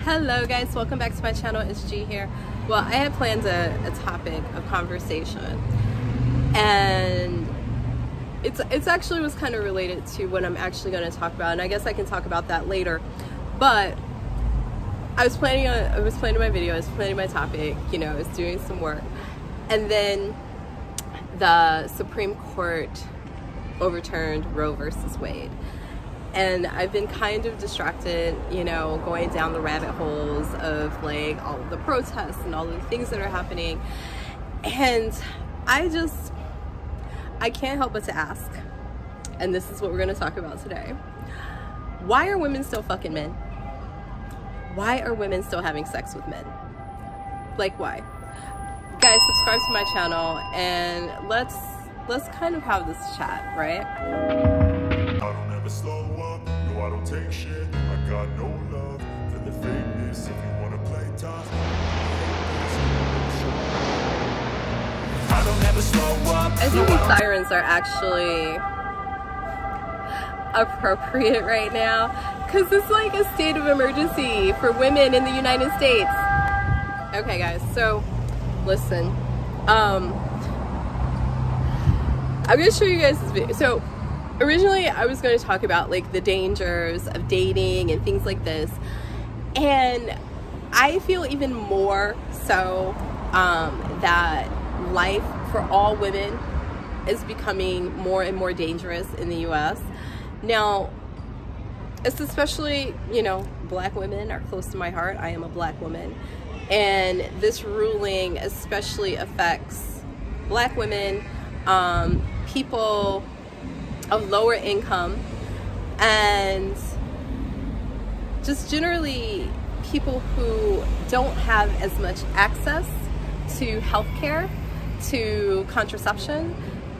Hello guys, welcome back to my channel. It's G here. Well, I had planned a topic of conversation, and it's actually was kind of related to what I'm actually going to talk about, and I guess I can talk about that later. But I was planning my video, I was planning my topic, you know, I was doing some work, and then the Supreme Court overturned Roe versus Wade. And I've been kind of distracted, you know, going down the rabbit holes of like all of the protests and all of the things that are happening. And I can't help but to ask, and this is what we're going to talk about today. Why are women still fucking men? Why are women still having sex with men? Like, why? Guys, subscribe to my channel and let's kind of have this chat, right? Slow up, no, I don't take shit. I got no love for the fakeness. If you wanna play tough, I don't ever slow up. I think these sirens are actually appropriate right now because it's like a state of emergency for women in the United States. Okay guys, so listen, I'm gonna show you guys this video. So originally I was going to talk about like the dangers of dating and things like this, and I feel even more so that life for all women is becoming more and more dangerous in the US. Now, it's especially, you know, black women are close to my heart. I am a black woman, and this ruling especially affects black women, people of lower income, and just generally people who don't have as much access to healthcare, to contraception,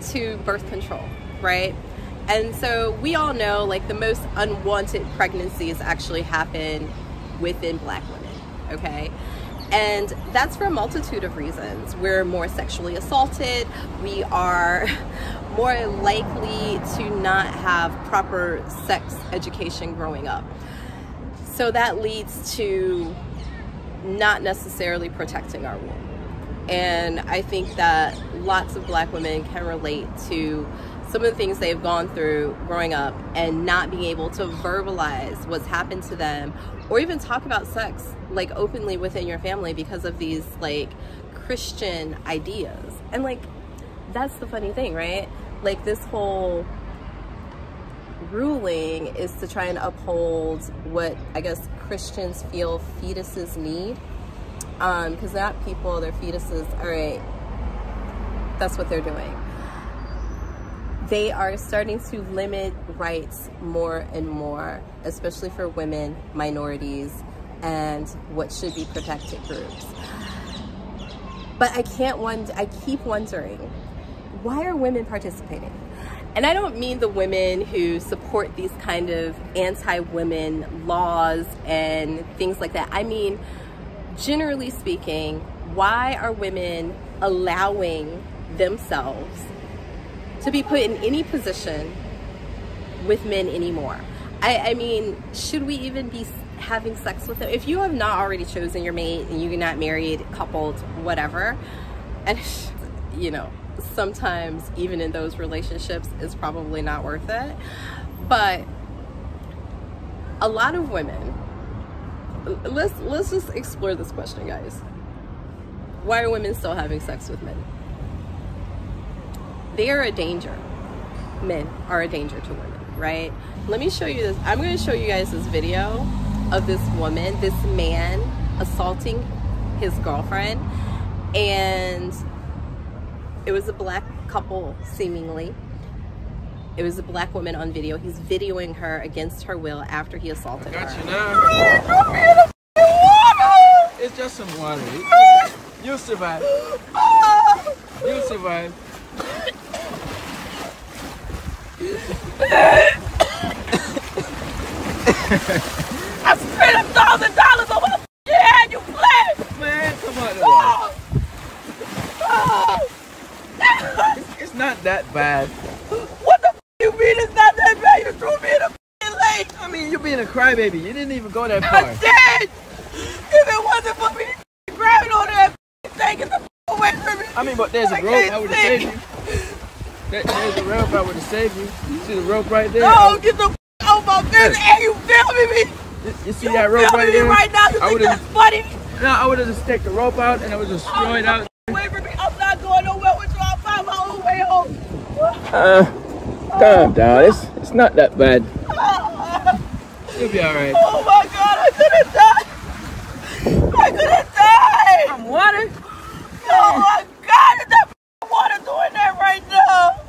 to birth control, right? And so we all know like the most unwanted pregnancies actually happen within black women, okay? And that's for a multitude of reasons. We're more sexually assaulted. We are more likely to not have proper sex education growing up. So that leads to not necessarily protecting our womb. And I think that lots of black women can relate to some of the things they've gone through growing up and not being able to verbalize what's happened to them, or even talk about sex like openly within your family because of these like Christian ideas. And like, that's the funny thing, right? Like this whole ruling is to try and uphold what I guess Christians feel fetuses need, because not people, they're fetuses. All right, that's what they're doing. They are starting to limit rights more and more, especially for women, minorities, and what should be protected groups. But I keep wondering, why are women participating? And I don't mean the women who support these kind of anti-women laws and things like that. I mean, generally speaking, why are women allowing themselves to be put in any position with men anymore? I mean, should we even be having sex with them? If you have not already chosen your mate and you're not married, coupled, whatever, and you know, sometimes even in those relationships it's probably not worth it. But a lot of women, let's just explore this question, guys. Why are women still having sex with men? They are a danger. Men are a danger to women, right? Let me show you this. I'm going to show you guys this video of this woman, this man assaulting his girlfriend, and it was a black couple, seemingly. It was a black woman on video. He's videoing her against her will after he assaulted her. Got you now. It's just some water. You'll survive. You'll survive. I spent $1,000 on my head, you play! Man, come on. It's not that bad. What the you mean it's not that bad? You threw me in the lake! I mean, you're being a crybaby. You didn't even go that I far. did! If it wasn't for me grabbing on that thing, get the away from me. I mean, but there's a rope. I would have saved you. There's a rope. I would have saved you. You see the rope right there? No, get the out my business. And you filming me. You see that rope right there? Right now, you think that's funny? No, I would have just take the rope out and I would just throw it out. Away from me. I'm not going nowhere with you. I'll find my own way home. Calm down. It's not that bad. You'll be alright. Oh my God, I could have died. I could have died. From water? Oh my God, is that water doing that right now?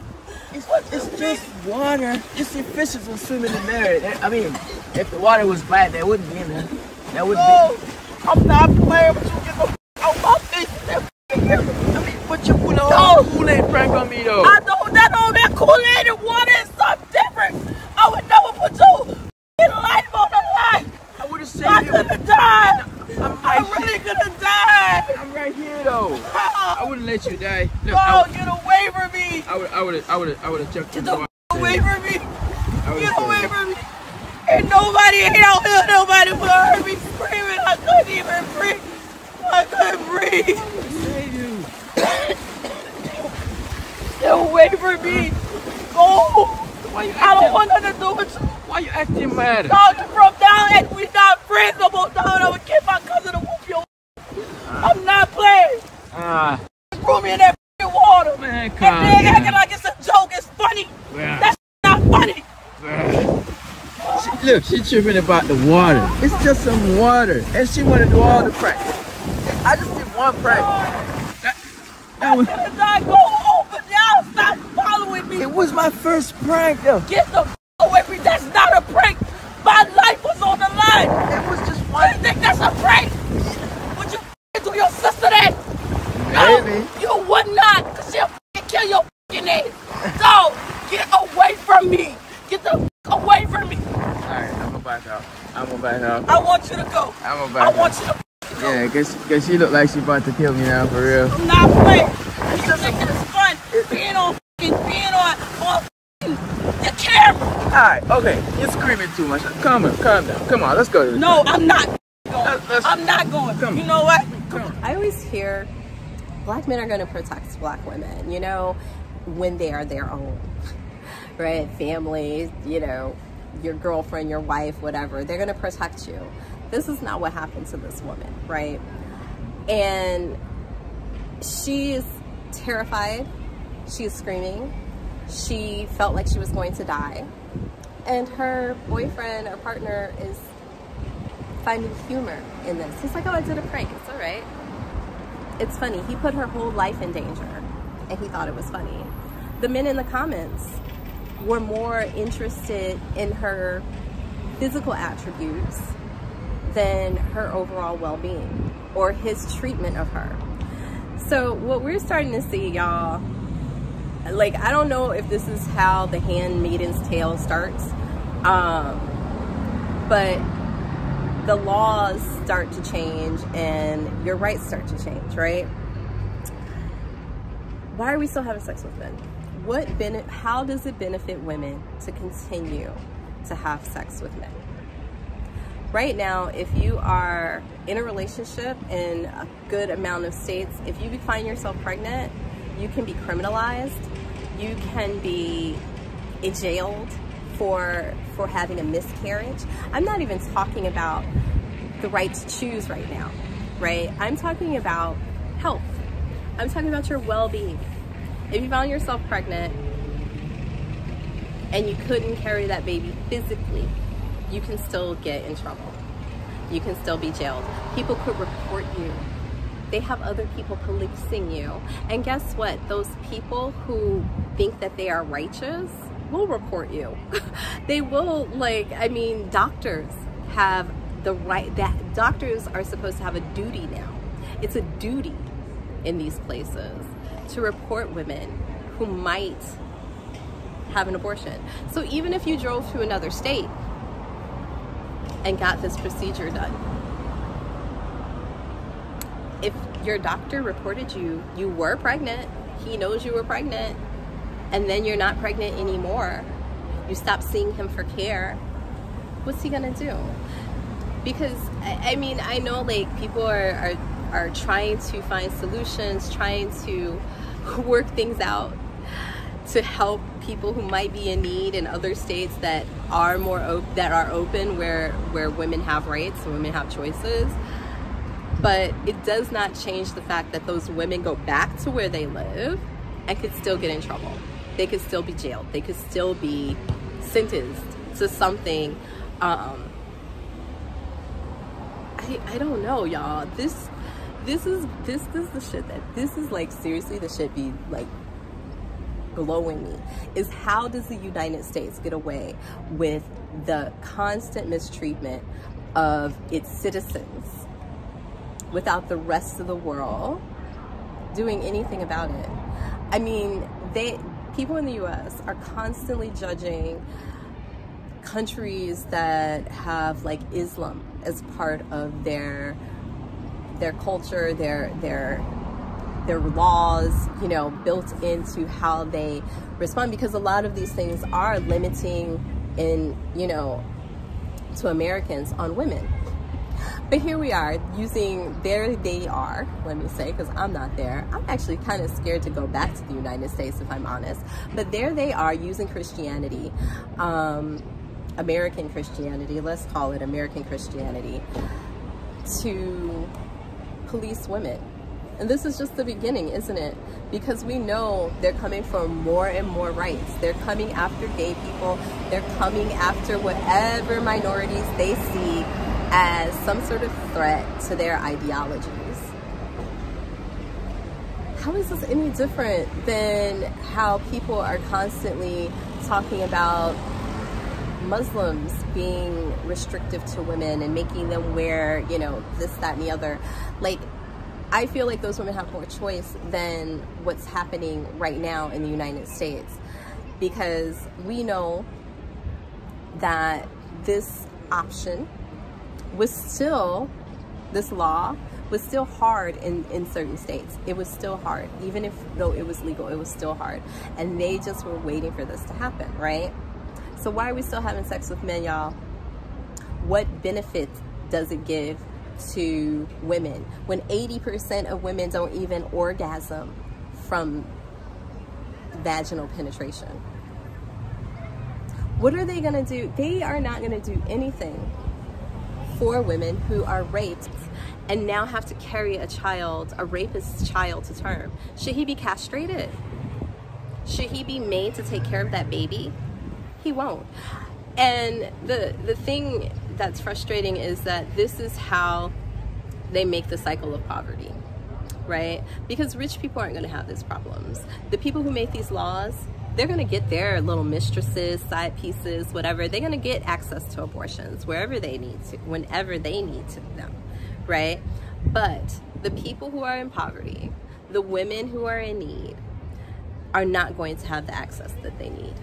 It's just water. You see fishes are swimming in there. I mean, if the water was bad, they wouldn't be in there. That would No, I'm not playing with you. Get the out my face. I mean, but you put a whole Kool-Aid prank on me though. I know that Kool-Aid and water is something different. I would never put your life on the line. I would have I saved you. could have died. I'm I really could have died. I'm right here though. I wouldn't let you die. Look, No, get away from me. I would have chucked you. Get away from me. I would've Get saved away you. from me. Ain't nobody out here. Nobody but heard me screaming. I couldn't even breathe. I couldn't breathe. Save you. Get away from me. Go. Why you I don't acting? want nothing to do with you. Why you acting mad? Dog, you broke down and we not friends no more. Dog, I would get my cousin to whoop your. I'm not playing. Ah, Threw me in that f***ing water. man, And calm then acting down. like it's a joke. It's funny. Yeah. That's not funny. Look, she tripping about the water. It's just some water, and she want to do all the prank. I just did one prank. That was. Can I go over now? Stop following me. It was my first prank, though. Get the f away from me. That's not a prank. My life was on the line. It was just You one. think that's a prank? Would you do your sister that? Maybe. No, you would not, because she'll kill your f***ing ass. So, get away from me. Get the f away from me. Alright, I'm gonna back out. I'm gonna back out. I want you to go. I'm gonna I back want out. you to Yeah, cause she look like she about to kill me now, for real. I'm not playing. You think it's fun being on the camera. Alright, okay. You're screaming too much. Calm down. Come on, let's go to the No, I'm not going. Let's- I'm not going. Come You on. know what? Come on. I always hear black men are going to protect black women, you know, when they are their own, right? Family, you know, your girlfriend, your wife, whatever, they're going to protect you. This is not what happened to this woman, right? And she is terrified. She is screaming. She felt like she was going to die. And her boyfriend or partner is finding humor in this. He's like, oh, I did a prank. It's all right. It's funny. He put her whole life in danger and he thought it was funny. The men in the comments were more interested in her physical attributes than her overall well-being or his treatment of her. So what we're starting to see, y'all, like, I don't know if this is how the Handmaid's Tale starts, but the laws start to change and your rights start to change, right? Why are we still having sex with men? How does it benefit women to continue to have sex with men? Right now, if you are in a relationship in a good amount of states, if you find yourself pregnant, you can be criminalized. You can be jailed for having a miscarriage. I'm not even talking about the right to choose right now, right? I'm talking about health. I'm talking about your well-being. If you found yourself pregnant and you couldn't carry that baby physically, you can still get in trouble. You can still be jailed. People could report you. They have other people policing you. And guess what? Those people who think that they are righteous will report you. They will, like, I mean, doctors have the right, that doctors are supposed to have a duty now. It's a duty in these places to report women who might have an abortion. So even if you drove to another state and got this procedure done, if your doctor reported you were pregnant, he knows you were pregnant, and then you're not pregnant anymore, you stop seeing him for care, what's he gonna do? because I mean, I know like people are trying to find solutions, trying to work things out to help people who might be in need in other states that are open, where women have rights and women have choices. But it does not change the fact that those women go back to where they live and could still get in trouble. They could still be jailed. They could still be sentenced to something. I don't know, y'all. This is the shit this is like, seriously, the shit be like blowing me, is how does the United States get away with the constant mistreatment of its citizens without the rest of the world doing anything about it? I mean, people in the US are constantly judging countries that have like Islam as part of their culture, their laws, you know, built into how they respond, because a lot of these things are limiting in, you know, to Americans on women. But here we are using, there they are, let me say, because I'm not there. I'm actually kind of scared to go back to the United States, if I'm honest. But there they are using Christianity, American Christianity, let's call it American Christianity, to police women. And this is just the beginning, isn't it? Because we know they're coming for more and more rights. They're coming after gay people. They're coming after whatever minorities they see as some sort of threat to their ideologies. How is this any different than how people are constantly talking about Muslims being restrictive to women and making them wear, you know, this, that, and the other? Like, I feel like those women have more choice than what's happening right now in the United States, because we know that this option was still, this law was still hard in certain states. It was still hard. Even though it was legal, it was still hard. And they just were waiting for this to happen, right? So why are we still having sex with men, y'all? What benefits does it give to women when 80% of women don't even orgasm from vaginal penetration? What are they gonna do? They are not gonna do anything for women who are raped and now have to carry a child, a rapist's child, to term. Should he be castrated? Should he be made to take care of that baby? He won't. And the thing that's frustrating is that this is how they make the cycle of poverty, right? Because rich people aren't gonna have these problems. The people who make these laws, they're gonna get their little mistresses, side pieces, whatever. They're gonna get access to abortions wherever they need to, whenever they need to them, right? But the people who are in poverty, the women who are in need, are not going to have the access that they need.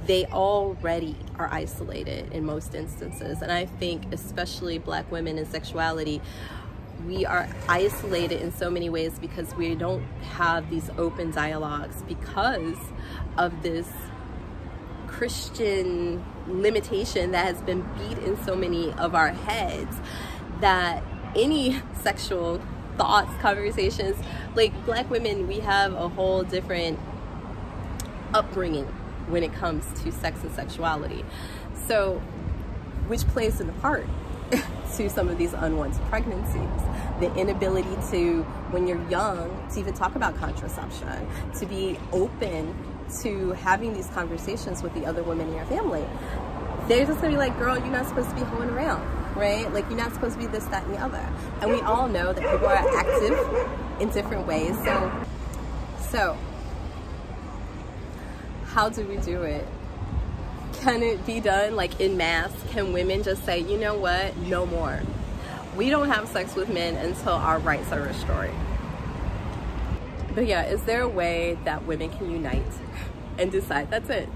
They already are isolated in most instances. And I think especially Black women in sexuality, we are isolated in so many ways because we don't have these open dialogues because of this Christian limitation that has been beat in so many of our heads, that any sexual thoughts, conversations, like Black women, we have a whole different upbringing when it comes to sex and sexuality. So, which plays in part to some of these unwanted pregnancies. The inability to, when you're young, to even talk about contraception, to be open to having these conversations with the other women in your family. They're just gonna be like, girl, you're not supposed to be hoeing around, right? Like, you're not supposed to be this, that, and the other. And we all know that people are active in different ways. So how do we do it? Can it be done like in mass? Can women just say, you know what, no more? We don't have sex with men until our rights are restored. But yeah, is there a way that women can unite and decide that's it?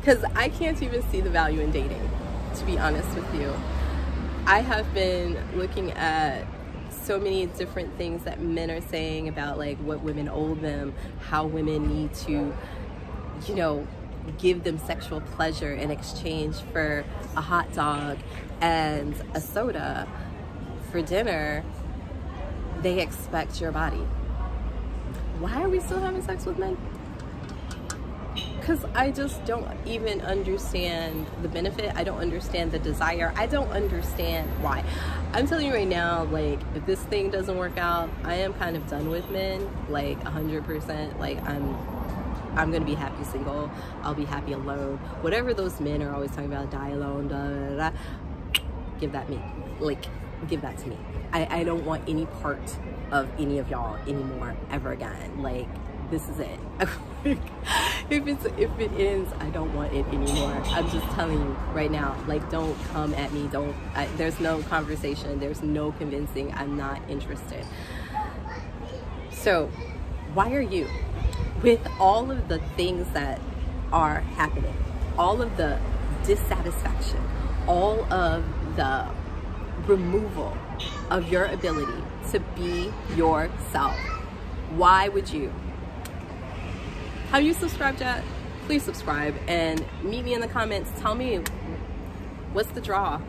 Because I can't even see the value in dating, to be honest with you. I have been looking at so many different things that men are saying about like what women owe them, how women need to, you know, give them sexual pleasure in exchange for a hot dog and a soda for dinner, they expect your body. Why are we still having sex with men? Because I just don't even understand the benefit. I don't understand the desire. I don't understand why. I'm telling you right now, like, if this thing doesn't work out, I am kind of done with men, like 100%. Like, I'm gonna be happy single. I'll be happy alone. Whatever those men are always talking about, die alone, da da da. Give that me. Like, give that to me. I don't want any part of any of y'all anymore ever again. Like, this is it. If it ends, I don't want it anymore. I'm just telling you right now, like, don't come at me. There's no conversation. There's no convincing. I'm not interested. So why are you, with all of the things that are happening, all of the dissatisfaction, all of the removal of your ability to be yourself, why would you? Have you subscribed yet? Please subscribe and meet me in the comments. Tell me, what's the draw?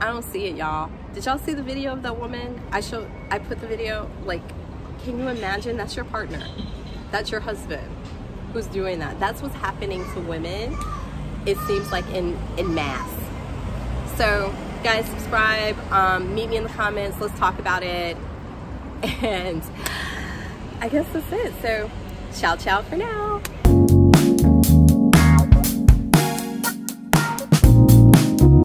I don't see it, y'all. Did y'all see the video of that woman? I put the video, like, can you imagine? That's your partner. That's your husband who's doing that. That's what's happening to women, it seems like, in mass. So guys, subscribe, meet me in the comments, let's talk about it. And I guess that's it. So ciao ciao for now.